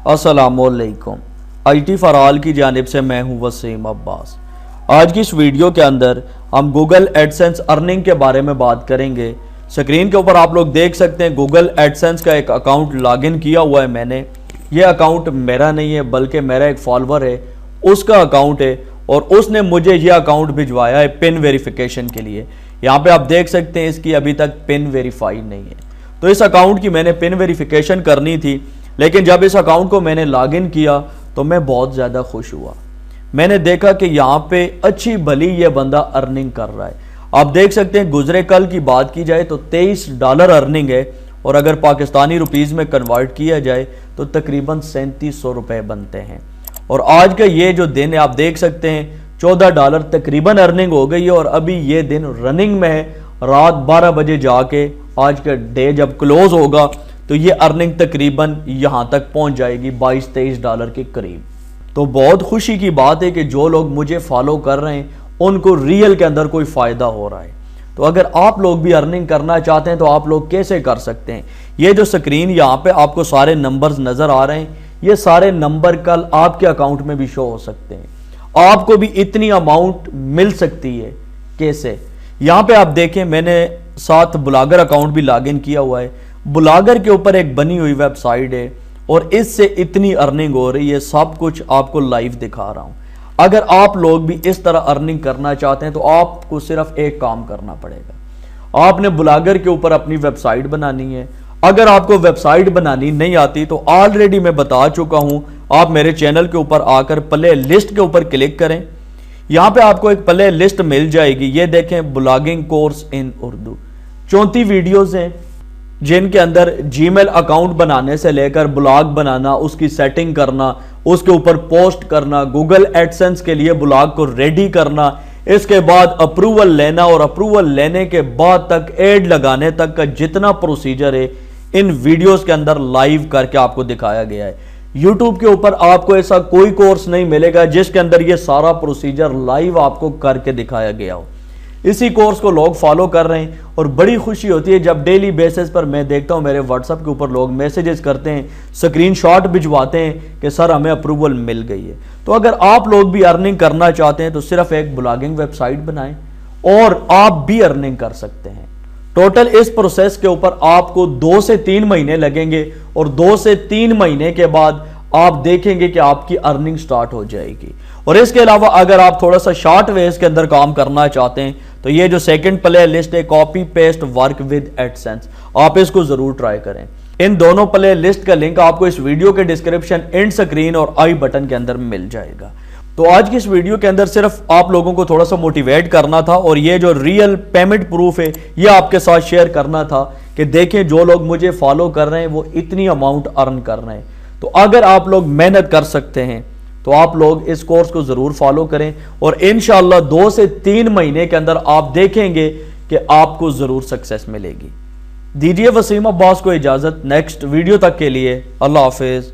अस्सलामुअलैकुम। IT for all की जानिब से मैं हूं वसीम अब्बास। आज की इस वीडियो के अंदर हम गूगल एडसेंस अर्निंग के बारे में बात करेंगे। स्क्रीन के ऊपर आप लोग देख सकते हैं गूगल एडसेंस का एक अकाउंट लॉगिन किया हुआ है मैंने। ये अकाउंट मेरा नहीं है बल्कि मेरा एक फॉलोअर है, उसका अकाउंट है और उसने मुझे ये अकाउंट भिजवाया है पिन वेरिफिकेशन के लिए। यहाँ पे आप देख सकते हैं इसकी अभी तक पिन वेरीफाई नहीं है। तो इस अकाउंट की मैंने पिन वेरिफिकेशन करनी थी, लेकिन जब इस अकाउंट को मैंने लॉगिन किया तो मैं बहुत ज़्यादा खुश हुआ। मैंने देखा कि यहाँ पे अच्छी भली ये बंदा अर्निंग कर रहा है। आप देख सकते हैं गुजरे कल की बात की जाए तो $23 अर्निंग है और अगर पाकिस्तानी रुपीज़ में कन्वर्ट किया जाए तो तकरीबन 3700 रुपये बनते हैं। और आज का ये जो दिन है आप देख सकते हैं $14 तकरीबन अर्निंग हो गई है और अभी ये दिन रनिंग में है। रात 12 बजे जाके आज का डे जब क्लोज होगा तो ये अर्निंग तकरीबन यहाँ तक पहुँच जाएगी $22-23 के करीब। तो बहुत खुशी की बात है कि जो लोग मुझे फॉलो कर रहे हैं उनको रियल के अंदर कोई फ़ायदा हो रहा है। तो अगर आप लोग भी अर्निंग करना चाहते हैं तो आप लोग कैसे कर सकते हैं। ये जो स्क्रीन यहाँ पे आपको सारे नंबर्स नज़र आ रहे हैं, ये सारे नंबर कल आपके अकाउंट में भी शो हो सकते हैं। आपको भी इतनी अमाउंट मिल सकती है। कैसे? यहाँ पे आप देखें मैंने साथ ब्लॉगर अकाउंट भी लॉगिन किया हुआ है। ब्लॉगर के ऊपर एक बनी हुई वेबसाइट है और इससे इतनी अर्निंग हो रही है, सब कुछ आपको लाइव दिखा रहा हूँ। अगर आप लोग भी इस तरह अर्निंग करना चाहते हैं तो आपको सिर्फ एक काम करना पड़ेगा। आपने ब्लॉगर के ऊपर अपनी वेबसाइट बनानी है। अगर आपको वेबसाइट बनानी नहीं आती तो ऑलरेडी मैं बता चुका हूं, आप मेरे चैनल के ऊपर आकर प्ले लिस्ट के ऊपर क्लिक करें। यहां पे आपको एक प्ले लिस्ट मिल जाएगी। ये देखें, blogging course in Urdu 34 videos हैं जिनके अंदर जीमेल अकाउंट बनाने से लेकर ब्लॉग बनाना, उसकी सेटिंग करना, उसके ऊपर पोस्ट करना, गूगल एडसेंस के लिए ब्लॉग को रेडी करना, इसके बाद अप्रूवल लेना और अप्रूवल लेने के बाद तक एड लगाने तक का जितना प्रोसीजर है इन वीडियोस के अंदर लाइव करके आपको दिखाया गया है। यूट्यूब के ऊपर आपको ऐसा कोई कोर्स नहीं मिलेगा जिसके अंदर ये सारा प्रोसीजर लाइव आपको करके दिखाया गया हो। इसी कोर्स को लोग फॉलो कर रहे हैं और बड़ी खुशी होती है जब डेली बेसिस पर मैं देखता हूं मेरे व्हाट्सएप के ऊपर लोग मैसेजेस करते हैं, स्क्रीनशॉट भिजवाते हैं कि सर हमें अप्रूवल मिल गई है। तो अगर आप लोग भी अर्निंग करना चाहते हैं तो सिर्फ एक ब्लॉगिंग वेबसाइट बनाएं और आप भी अर्निंग कर सकते हैं। टोटल इस प्रोसेस के ऊपर आपको 2 से 3 महीने लगेंगे और 2 से 3 महीने के बाद आप देखेंगे कि आपकी अर्निंग स्टार्ट हो जाएगी। और इसके अलावा अगर आप थोड़ा सा शॉर्ट वेज के अंदर काम करना चाहते हैं तो ये जो सेकंड प्ले लिस्ट है copy paste work with AdSense, आप इसको जरूर ट्राई करें। इन दोनों प्ले लिस्ट का लिंक आपको इस वीडियो के डिस्क्रिप्शन, एंड स्क्रीन और आई बटन के अंदर मिल जाएगा। तो आज की इस वीडियो के अंदर सिर्फ आप लोगों को थोड़ा सा मोटिवेट करना था और ये जो रियल पेमेंट प्रूफ है ये आपके साथ शेयर करना था कि देखें जो लोग मुझे फॉलो कर रहे हैं वो इतनी अमाउंट अर्न कर रहे हैं। तो अगर आप लोग मेहनत कर सकते हैं तो आप लोग इस कोर्स को जरूर फॉलो करें और इंशाल्लाह 2 से 3 महीने के अंदर आप देखेंगे कि आपको जरूर सक्सेस मिलेगी। दीजिए वसीम अब्बास को इजाजत। नेक्स्ट वीडियो तक के लिए अल्लाह हाफिज।